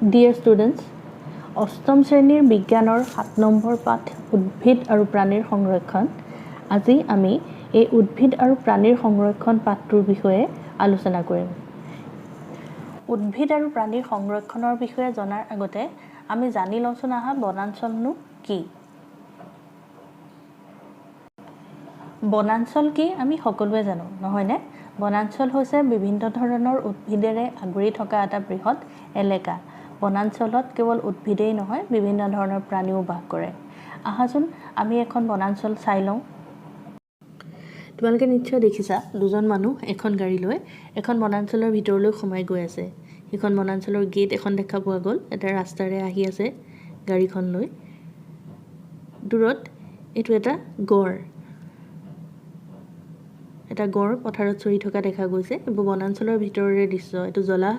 Dear students, অষ্টম শ্ৰেণীৰ বিজ্ঞানৰ 7 নম্বৰ পাঠ উদ্ভিদ আৰু প্ৰাণীৰ সংৰক্ষণ। আজি আমি এই উদ্ভিদ আৰু প্ৰাণীৰ সংৰক্ষণ পাঠটোৰ বিষয়ে আলোচনা কৰিম। উদ্ভিদ আৰু প্ৰাণীৰ সংৰক্ষণৰ বিষয়ে জনাৰ আগতে আমি জানি লওঁচোন আহা বনাঞ্চলনো কি? বনাঞ্চল কি আমি সকলোৱে জানো, নহয়নে? বনাঞ্চল হৈছে বিভিন্ন ধৰণৰ উদ্ভিদেৰে আগুৰি থকা এটা বৃহৎ এলেকা। বনাঞ্চলত কেৱল উদ্ভিদেই নহয়, বিভিন্ন ধৰণৰ প্ৰাণীও বাস কৰে। আহাচোন আমি এখন বনাঞ্চল চাই লওঁ। তোমালোকে নিশ্চয় দেখিছা, দুজন মানুহ এখন গাড়ী লৈ এখন বনাঞ্চলৰ ভিতৰলৈ সোমাই গৈ আছে। সেইখন বনাঞ্চলৰ গেট এখন দেখা পোৱা গ'ল, এটা ৰাস্তাৰে আহি আছে গাড়ীখন লৈ। দূৰত এইটো এটা গড়। এটা গড় পথাৰত চৰি থকা দেখা গৈছে। এইবোৰ বনাঞ্চলৰ ভিতৰৰে দৃশ্য। এইটো জলা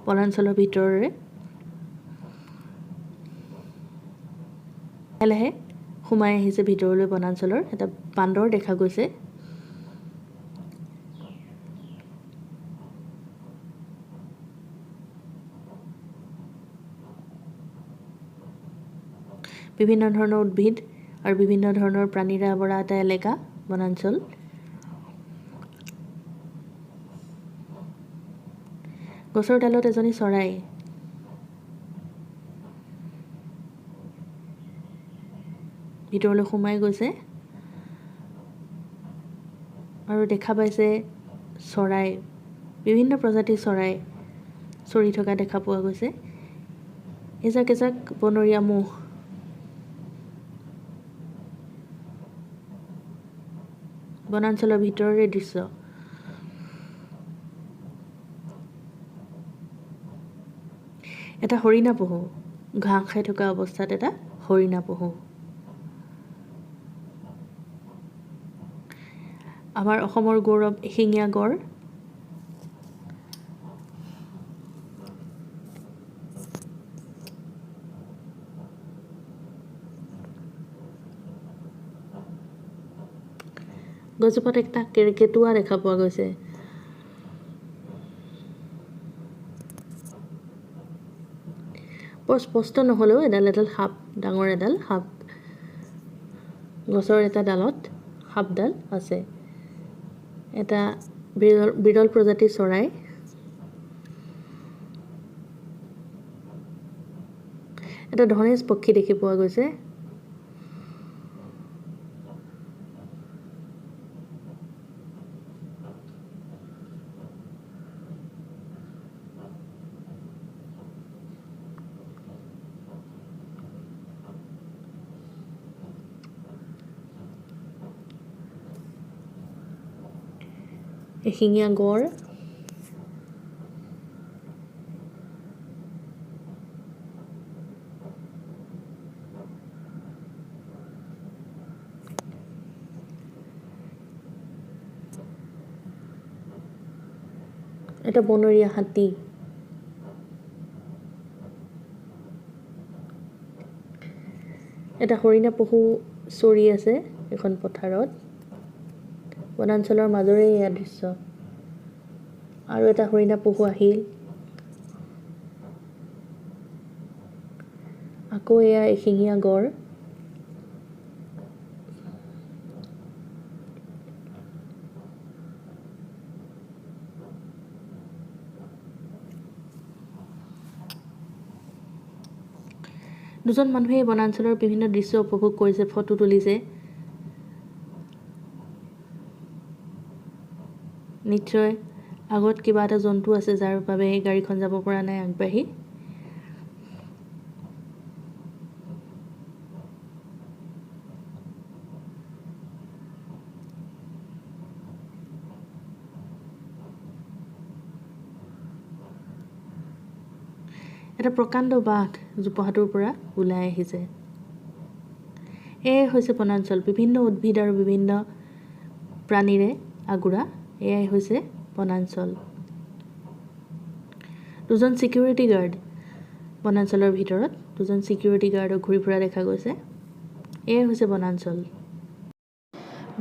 বনাঞ্চলৰ ভিতৰৰে। লাহে লাহে সোমাই আহিছে ভিতৰলৈ বনাঞ্চলৰ। এটা বান্দৰ দেখা গৈছে। বিভিন্ন ধৰণৰ উদ্ভিদ আৰু বিভিন্ন ধৰণৰ প্ৰাণীৰে আৱৰা এটা এলেকা বনাঞ্চল। গছৰ ডালত এজনী চৰাই। ভিতৰলৈ সোমাই গৈছে আৰু দেখা পাইছে চৰাই, বিভিন্ন প্ৰজাতিৰ চৰাই চৰি থকা দেখা পোৱা গৈছে। এজাক এজাক বনৰীয়া ম'হ। বনাঞ্চলৰ ভিতৰৰে দৃশ্য। এটা হৰিণা পহু, ঘাঁহ খাই থকা অৱস্থাত এটা হৰিণা পহু। আমাৰ অসমৰ গৌৰৱ এশিঙীয়া গড়। গছজোপাত এটা কেৰ্কেটুৱা দেখা পোৱা গৈছে। বৰ স্পষ্ট নহ'লেও এডাল সাপ, ডাঙৰ এডাল সাপ। গছৰ এটা ডালত সাপডাল আছে। এটা বিৰল প্ৰজাতিৰ চৰাই। এটা ধনেশ পক্ষী দেখি পোৱা গৈছে। এশিঙীয়া গড়। এটা বনৰীয়া হাতী। এটা হৰিণা পহু চৰি আছে এখন পথাৰত। বনাঞ্চলৰ মাজৰে এয়া দৃশ্য। আৰু এটা হৰিণা পহু আহিল। আকৌ এয়া এশিঙীয়া গড়। দুজন মানুহে বনাঞ্চলৰ বিভিন্ন দৃশ্য উপভোগ কৰিছে, ফটো তুলিছে। নিশ্চয় আগত কিবা এটা জন্তু আছে যাৰ বাবে এই গাড়ীখন যাব পৰা নাই আগবাঢ়ি। এটা প্ৰকাণ্ড বাঘ জোপোহাটোৰ পৰা ওলাই আহিছে। এয়াই হৈছে বনাঞ্চল, বিভিন্ন উদ্ভিদ আৰু বিভিন্ন প্ৰাণীৰে আগুৰা। এয়াই হৈছে বনাঞ্চল। দুজন ছিকিউৰিটি গাৰ্ড বনাঞ্চলৰ ভিতৰত, দুজন ছিকিউৰিটি গাৰ্ডক ঘূৰি ফুৰা দেখা গৈছে। এয়াই হৈছে বনাঞ্চল।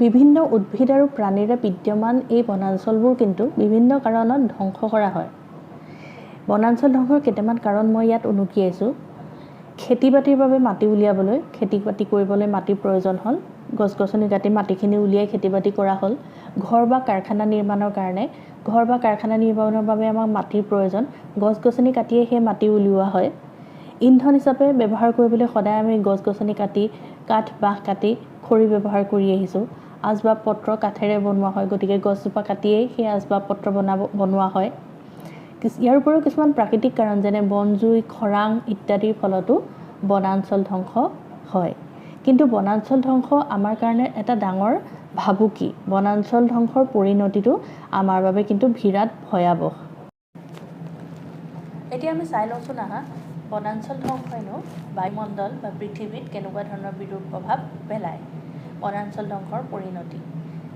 বিভিন্ন উদ্ভিদ আৰু প্ৰাণীৰে বিদ্যমান এই বনাঞ্চলবোৰ কিন্তু বিভিন্ন কাৰণত ধ্বংস কৰা হয়। বনাঞ্চল ধ্বংসৰ কেইটামান কাৰণ মই ইয়াত উনুকিয়াইছোঁ। খেতি বাতিৰ বাবে মাটি উলিয়াবলৈ, খেতি বাতি কৰিবলৈ মাটিৰ প্ৰয়োজন হ'ল। গছ গছনি কাটি মাটিখিনি উলিয়াই খেতি বাতি কৰা হ'ল। ঘৰ বা কাৰখানা নিৰ্মাণৰ কাৰণে, ঘৰ বা কাৰখানা নিৰ্মাণৰ বাবে আমাক মাটিৰ প্ৰয়োজন। গছ গছনি কাটিয়ে সেই মাটি উলিওৱা হয়। ইন্ধন হিচাপে ব্যৱহাৰ কৰিবলৈ সদায় আমি গছ গছনি কাটি, কাঠ বাঁহ কাটি খৰি ব্যৱহাৰ কৰি আহিছোঁ। আচবাব পত্ৰ কাঠেৰে বনোৱা হয়, গতিকে গছজোপা কাটিয়েই সেই আচবাব পত্ৰ বনোৱা হয়। ইয়াৰ উপৰিও কিছুমান প্ৰাকৃতিক কাৰণ যেনে বনজুই, খৰাং ইত্যাদিৰ ফলতো বনাঞ্চল ধ্বংস হয়। কিন্তু বনাঞ্চল ধ্বংস আমাৰ কাৰণে এটা ডাঙৰ ভাবুকি। বনাঞ্চল ধ্বংসৰ পৰিণতিটো আমাৰ বাবে কিন্তু বিৰাট ভয়াৱহ। এতিয়া আমি চাই লওঁচোন বনাঞ্চল ধ্বংসইনো বায়ুমণ্ডল বা পৃথিৱীত কেনেকুৱা ধৰণৰ বিৰূপ প্ৰভাৱ পেলায়। বনাঞ্চল ধ্বংসৰ পৰিণতি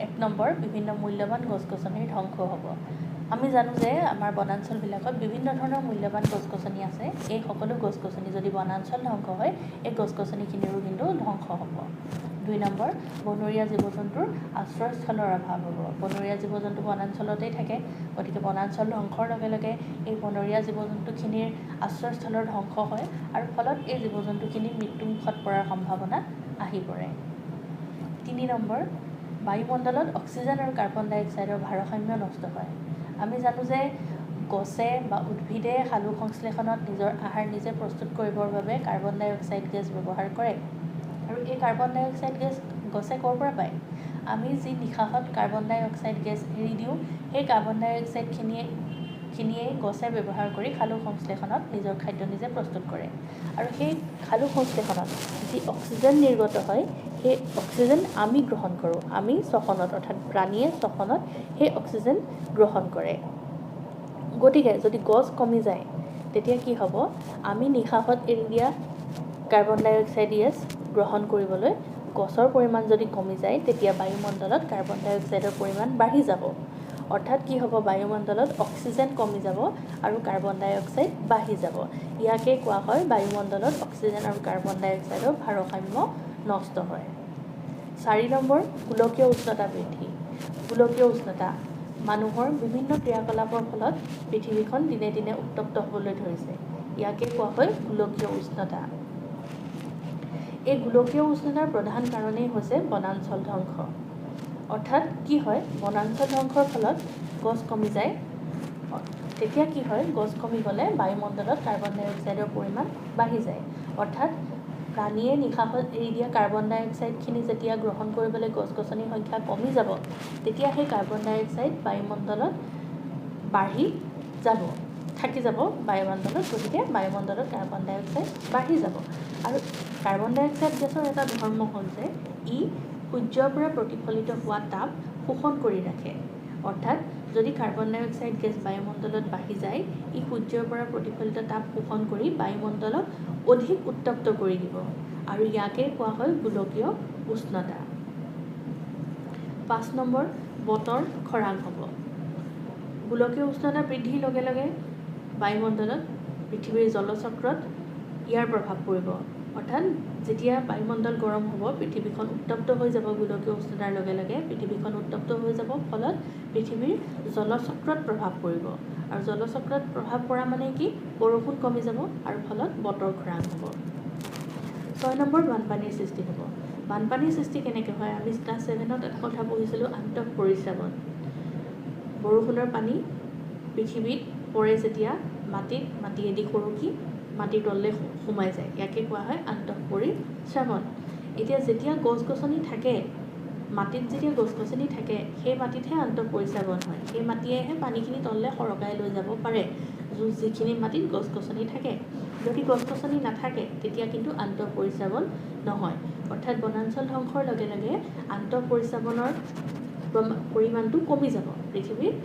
1 নম্বৰ, বিভিন্ন মূল্যৱান গছ গছনিৰ ধ্বংস হ'ব। আমি জানো যে আমাৰ বনাঞ্চলবিলাকত বিভিন্ন ধৰণৰ মূল্যৱান গছ গছনি আছে। এই সকলো গছ গছনি যদি বনাঞ্চল ধ্বংস হয়, এই গছ গছনিখিনিৰো কিন্তু ধ্বংস হ'ব। 2 নম্বৰ, বনৰীয়া জীৱ জন্তুৰ আশ্ৰয়স্থলৰ অভাৱ হ'ব। বনৰীয়া জীৱ জন্তু বনাঞ্চলতেই থাকে, গতিকে বনাঞ্চল ধ্বংসৰ লগে লগে এই বনৰীয়া জীৱ জন্তুখিনিৰ আশ্ৰয়স্থলৰ ধ্বংস হয় আৰু ফলত এই জীৱ জন্তুখিনিৰ মৃত্যুমুখত পৰাৰ সম্ভাৱনা আহি পৰে। 3 নম্বৰ, বায়ুমণ্ডলত অক্সিজেন আৰু কাৰ্বন ডাই অক্সাইডৰ ভাৰসাম্য নষ্ট হয়। আমি জানো যে গছে বা উদ্ভিদে সালোক সংশ্লেষণত নিজৰ আহাৰ নিজে প্ৰস্তুত কৰিবৰ বাবে কাৰ্বন ডাই অক্সাইড গেছ ব্যৱহাৰ কৰে। আৰু এই কাৰ্বন ডাই অক্সাইড গেছ গছে ক'ৰ পৰা পায়? আমি যি নিশাহত কাৰ্বন ডাই অক্সাইড গেছ এৰি দিওঁ, সেই কাৰ্বন ডাই অক্সাইডখিনিয়েই গছে ব্যৱহাৰ কৰি সালোক সংশ্লেষণত নিজৰ খাদ্য নিজে প্ৰস্তুত কৰে। আৰু সেই সালোক সংশ্লেষণত যি অক্সিজেন নিৰ্গত হয়, সেই অক্সিজেন আমি গ্ৰহণ কৰোঁ। আমি শ্বসনত, অৰ্থাৎ প্ৰাণীয়ে শ্বসনত সেই অক্সিজেন গ্ৰহণ কৰে। গতিকে যদি গছ কমি যায়, তেতিয়া কি হ'ব? আমি নিশাহত এৰি দিয়া কাৰ্বন ডাই অক্সাইড গেছ গ্ৰহণ কৰিবলৈ গছৰ পৰিমাণ যদি কমি যায়, তেতিয়া বায়ুমণ্ডলত কাৰ্বন ডাই অক্সাইডৰ পৰিমাণ বাঢ়ি যাব। অৰ্থাৎ কি হ'ব? বায়ুমণ্ডলত অক্সিজেন কমি যাব আৰু কাৰ্বন ডাই অক্সাইড বাঢ়ি যাব। ইয়াকে কোৱা হয় বায়ুমণ্ডলত অক্সিজেন আৰু কাৰ্বন ডাই অক্সাইডৰ ভাৰসাম্য নষ্ট হয়। 4 নম্বৰ, গোলকীয় উষ্ণতা বৃদ্ধি। গোলকীয় উষ্ণতা মানুহৰ বিভিন্ন ক্ৰিয়াকলাপৰ ফলত পৃথিৱীখন দিনে দিনে উত্তপ্ত হ'বলৈ ধৰিছে। ইয়াকে কোৱা হয় গোলকীয় উষ্ণতা। এই গোলকীয় উষ্ণতাৰ প্ৰধান কাৰণেই হৈছে বনাঞ্চল ধ্বংস। অৰ্থাৎ কি হয়? বনাঞ্চল ধ্বংসৰ ফলত গছ কমি যায়। তেতিয়া কি হয়? গছ কমি গ'লে বায়ুমণ্ডলত কাৰ্বন ডাই অক্সাইডৰ পৰিমাণ বাঢ়ি যায়। অৰ্থাৎ প্ৰাণীয়ে নিশাহত এৰি দিয়া কাৰ্বন ডাই অক্সাইডখিনি যেতিয়া গ্ৰহণ কৰিবলৈ গছ গছনিৰ সংখ্যা কমি যাব, তেতিয়া সেই কাৰ্বন ডাই অক্সাইড বায়ুমণ্ডলত বাঢ়ি যাব, থাকি যাব বায়ুমণ্ডলত। গতিকে বায়ুমণ্ডলত কাৰ্বন ডাই অক্সাইড বাঢ়ি যাব। আৰু কাৰ্বন ডাই অক্সাইড গেছৰ এটা ধৰ্ম হ'ল যে ই সূৰ্যৰ পৰা প্ৰতিফলিত হোৱা তাপ শোষণ কৰি ৰাখে। অৰ্থাৎ যদি কাৰ্বন ডাই অক্সাইড গেছ বায়ুমণ্ডলত বাঢ়ি যায়, ই সূৰ্যৰ পৰা প্ৰতিফলিত তাপ শোষণ কৰি বায়ুমণ্ডলক অধিক উত্তপ্ত কৰি দিব। আৰু ইয়াকে কোৱা হয় গোলকীয় উষ্ণতা। 5 নম্বৰ, বতৰ খৰাং হ'ব। গোলকীয় উষ্ণতা বৃদ্ধিৰ লগে লগে বায়ুমণ্ডলত পৃথিৱীৰ জলচক্ৰত ইয়াৰ প্ৰভাৱ পৰিব। অৰ্থাৎ যেতিয়া বায়ুমণ্ডল গৰম হ'ব, পৃথিৱীখন উত্তপ্ত হৈ যাব। গোলকীয় উষ্ণতাৰ লগে লগে পৃথিৱীখন উত্তপ্ত হৈ যাব, ফলত পৃথিৱীৰ জলচক্ৰত প্ৰভাৱ পৰিব। আৰু জলচক্ৰত প্ৰভাৱ পৰা মানে কি? বৰষুণ কমি যাব আৰু ফলত বতৰ খৰাং হ'ব। 6 নম্বৰ, বানপানীৰ সৃষ্টি হ'ব। বানপানীৰ সৃষ্টি কেনেকৈ হয়? আমি ক্লাছ 7ত এটা কথা পঢ়িছিলোঁ, আন্তঃপৰিস্ৰাৱন। বৰষুণৰ পানী পৃথিৱীত পৰে যেতিয়া মাটিয়েদি সৰকি মাটিৰ তললৈ সোমাই যায়, ইয়াকে কোৱা হয় আন্তঃপৰিস্ৰাৱন। এতিয়া যেতিয়া গছ গছনি থাকে, মাটিত যেতিয়া গছ গছনি থাকে, সেই মাটিতহে আন্তঃপৰিস্ৰাৱন হয়। সেই মাটিয়েহে পানীখিনি তললৈ সৰকাই লৈ যাব পাৰে, যিখিনি মাটিত গছ গছনি থাকে। যদি গছ গছনি নাথাকে, তেতিয়া কিন্তু আন্তঃপৰিস্ৰাৱন নহয়। অৰ্থাৎ বনাঞ্চল ধ্বংসৰ লগে লগে আন্তঃপৰিস্ৰাৱনৰ পৰিমাণটো কমি যাব। পৃথিৱীত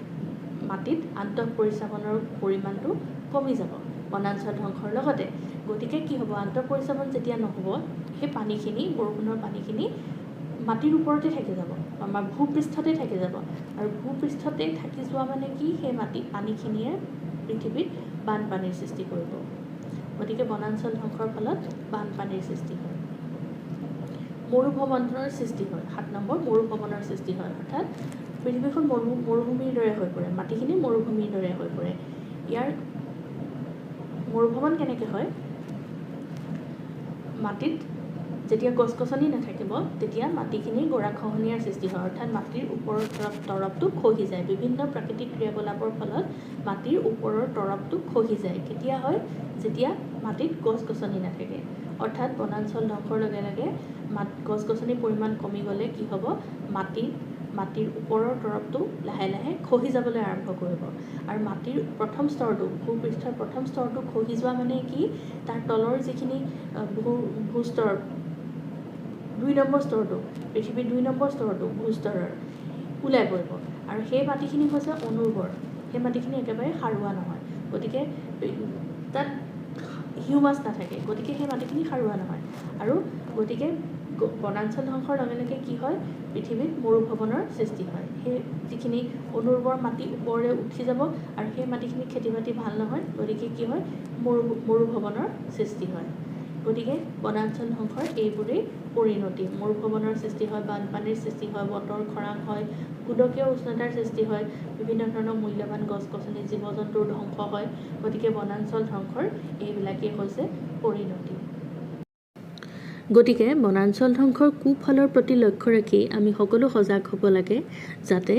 মাটিত আন্তঃপৰিস্ৰাৱনৰ পৰিমাণটো কমি যাব বনাঞ্চল ধ্বংসৰ লগতে। গতিকে কি হ'ব? আন্তঃপৰিস্ৰাৱন যেতিয়া নহ'ব, সেই পানীখিনি, বৰষুণৰ পানীখিনি মাটিৰ ওপৰতে থাকি যাব, আমাৰ ভূপৃষ্ঠতে থাকি যাব। আৰু ভূপৃষ্ঠতে থাকি যোৱা মানে কি? সেই পানীখিনিয়ে পৃথিৱীত বানপানীৰ সৃষ্টি কৰিব। গতিকে বনাঞ্চল ধ্বংসৰ ফলত বানপানীৰ সৃষ্টি হয়। মৰুভৱনৰ সৃষ্টি হয়। 7 নম্বৰ, মৰুভৱনৰ সৃষ্টি হয়। অৰ্থাৎ পৃথিৱীখন মৰুভূমিৰ দৰে হৈ পৰে, মাটিখিনি মৰুভূমিৰ দৰে হৈ পৰে। ইয়াৰ মৰুভৱন কেনেকৈ হয় মাটিত যেতিয়া গছ গছনি নাথাকিব তেতিয়া মাটিখিনি গৰাখহনীয়াৰ সৃষ্টি হয় অৰ্থাৎ মাটিৰ ওপৰৰ তৰপটো খহি যায় বিভিন্ন প্ৰাকৃতিক ক্ৰিয়াকলাপৰ ফলত মাটিৰ ওপৰৰ তৰপটো খহি যায় কেতিয়া হয় যেতিয়া মাটিত গছ গছনি নাথাকে অৰ্থাৎ বনাঞ্চল ধ্বংসৰ লগে লগে গছ গছনিৰ পৰিমাণ কমি গ'লে কি হ'ব মাটিৰ ওপৰৰ তৰপটো লাহে লাহে খহি যাবলৈ আৰম্ভ কৰিব আৰু মাটিৰ প্ৰথম স্তৰটো ভূপৃষ্ঠৰ প্ৰথম স্তৰটো খহি যোৱা মানে কি তাৰ তলৰ যিখিনি ভূস্তৰ 2 নম্বৰ স্তৰটো পৃথিৱীৰ 2 নম্বৰ স্তৰটো ভূস্তৰৰ ওলাই পৰিব আৰু সেই মাটিখিনি হৈছে অনুৰ্বৰ সেই মাটিখিনি একেবাৰে সাৰুৱা নহয় গতিকে তাত হিউমাছ নাথাকে গতিকে সেই মাটিখিনি সাৰুৱা নহয় আৰু গতিকে বনাঞ্চল ধ্বংসৰ লগে লগে কি হয় পৃথিৱীত মৰুভৱনৰ সৃষ্টি হয় সেই যিখিনি অনুৰ্বৰ মাটি ওপৰলৈ উঠি যাব আৰু সেই মাটিখিনি খেতি বাতি ভাল নহয় গতিকে কি হয় মৰুভৱনৰ সৃষ্টি হয় গতিকে বনাঞ্চল ধ্বংসৰ এইবোৰেই পৰিণতি মৰুভৱনৰ সৃষ্টি হয় বানপানীৰ সৃষ্টি হয় বতৰ খৰাং হয় গোলকীয় উষ্ণতাৰ সৃষ্টি হয় বিভিন্ন ধৰণৰ মূল্যৱান গছ গছনি জীৱ জন্তুৰ ধ্বংস হয় গতিকে বনাঞ্চল ধ্বংসৰ এইবিলাকেই হৈছে পৰিণতি গতিকে বনাঞ্চল ধ্বংসৰ কুফলৰ প্ৰতি লক্ষ্য ৰাখি আমি সকলো সজাগ হ'ব লাগে যাতে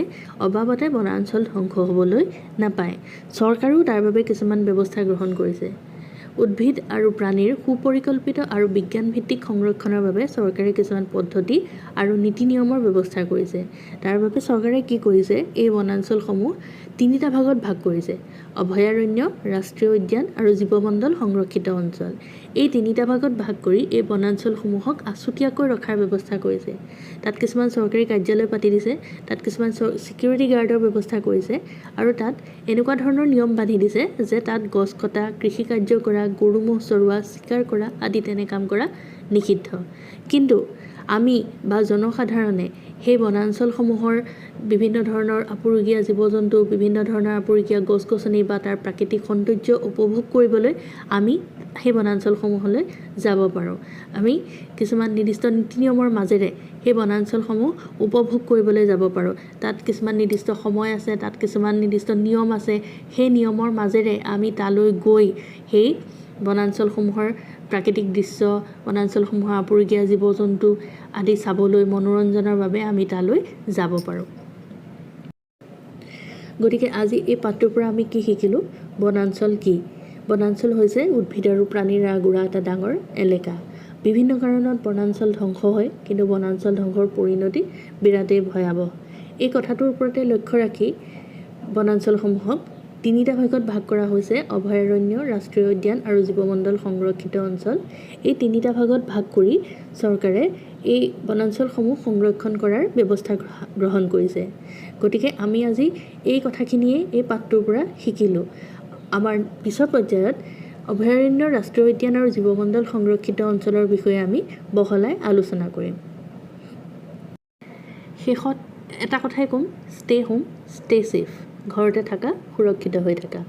অবাবতে বনাঞ্চল ধ্বংস হ'বলৈ নাপায় চৰকাৰেও তাৰ বাবে কিছুমান ব্যৱস্থা গ্ৰহণ কৰিছে উদ্ভিদ আৰু প্ৰাণীৰ সুপৰিকল্পিত আৰু বিজ্ঞানভিত্তিক সংৰক্ষণৰ বাবে চৰকাৰে কিছুমান পদ্ধতি আৰু নীতি নিয়মৰ ব্যৱস্থা কৰিছে তাৰ বাবে চৰকাৰে কি কৰিছে এই বনাঞ্চলসমূহ তিনিটা ভাগত ভাগ কৰিছে অভয়াৰণ্য ৰাষ্ট্ৰীয় উদ্যান আৰু জীৱমণ্ডল সংৰক্ষিত অঞ্চল এই তিনিটা ভাগত ভাগ কৰি এই বনাঞ্চলসমূহক আছুতীয়াকৈ ৰখাৰ ব্যৱস্থা কৰিছে তাত কিছুমান চৰকাৰী কাৰ্যালয় পাতি দিছে তাত কিছুমান সিকিউৰিটি গাৰ্ডৰ ব্যৱস্থা কৰিছে আৰু তাত এনেকুৱা ধৰণৰ নিয়ম বান্ধি দিছে যে তাত গছ কটা কৃষি কাৰ্য কৰা গৰু ম'হ চৰোৱা চিকাৰ কৰা আদি তেনে কাম কৰা নিষিদ্ধ কিন্তু আমি বা জনসাধাৰণে সেই বনাঞ্চলসমূহৰ বিভিন্ন ধৰণৰ আপুৰুগীয়া জীৱ জন্তু বিভিন্ন ধৰণৰ আপুৰুগীয়া গছ গছনি বা তাৰ প্ৰাকৃতিক সৌন্দৰ্য উপভোগ কৰিবলৈ আমি সেই বনাঞ্চলসমূহলৈ যাব পাৰোঁ আমি কিছুমান নিৰ্দিষ্ট নীতি নিয়মৰ মাজেৰে সেই বনাঞ্চলসমূহ উপভোগ কৰিবলৈ যাব পাৰোঁ তাত কিছুমান নিৰ্দিষ্ট সময় আছে তাত কিছুমান নিৰ্দিষ্ট নিয়ম আছে সেই নিয়মৰ মাজেৰে আমি তালৈ গৈ সেই বনাঞ্চলসমূহৰ প্ৰাকৃতিক দৃশ্য বনাঞ্চলসমূহৰ আপুৰুগীয়া জীৱ জন্তু আদি চাবলৈ মনোৰঞ্জনৰ বাবে আমি তালৈ যাব পাৰোঁ গতিকে আজি এই পাঠটোৰ পৰা আমি কি শিকিলোঁ বনাঞ্চল কি বনাঞ্চল হৈছে উদ্ভিদ আৰু প্ৰাণীৰ আগুৰা এটা ডাঙৰ এলেকা বিভিন্ন কাৰণত বনাঞ্চল ধ্বংস হয় কিন্তু বনাঞ্চল ধ্বংসৰ পৰিণতি বিৰাটেই ভয়াৱহ এই কথাটোৰ ওপৰতে লক্ষ্য ৰাখি বনাঞ্চলসমূহক তিনিটা ভাগত ভাগ কৰা হৈছে অভয়াৰণ্য ৰাষ্ট্ৰীয় উদ্যান আৰু জীৱমণ্ডল সংৰক্ষিত অঞ্চল এই তিনিটা ভাগত ভাগ কৰি চৰকাৰে এই বনাঞ্চলসমূহ সংৰক্ষণ কৰাৰ ব্যৱস্থা গ্ৰহণ কৰিছে গতিকে আমি আজি এই কথাখিনিয়ে এই পাঠটোৰ পৰা শিকিলোঁ আমাৰ পিছৰ পৰ্যায়ত অভয়াৰণ্য ৰাষ্ট্ৰীয় উদ্যান আৰু জীৱমণ্ডল সংৰক্ষিত অঞ্চলৰ বিষয়ে আমি বহলাই আলোচনা কৰিম শেষত এটা কথাই ক'ম ষ্টে হোম ষ্টে ছেফ ঘৰতে থাকা সুৰক্ষিত হৈ থাকা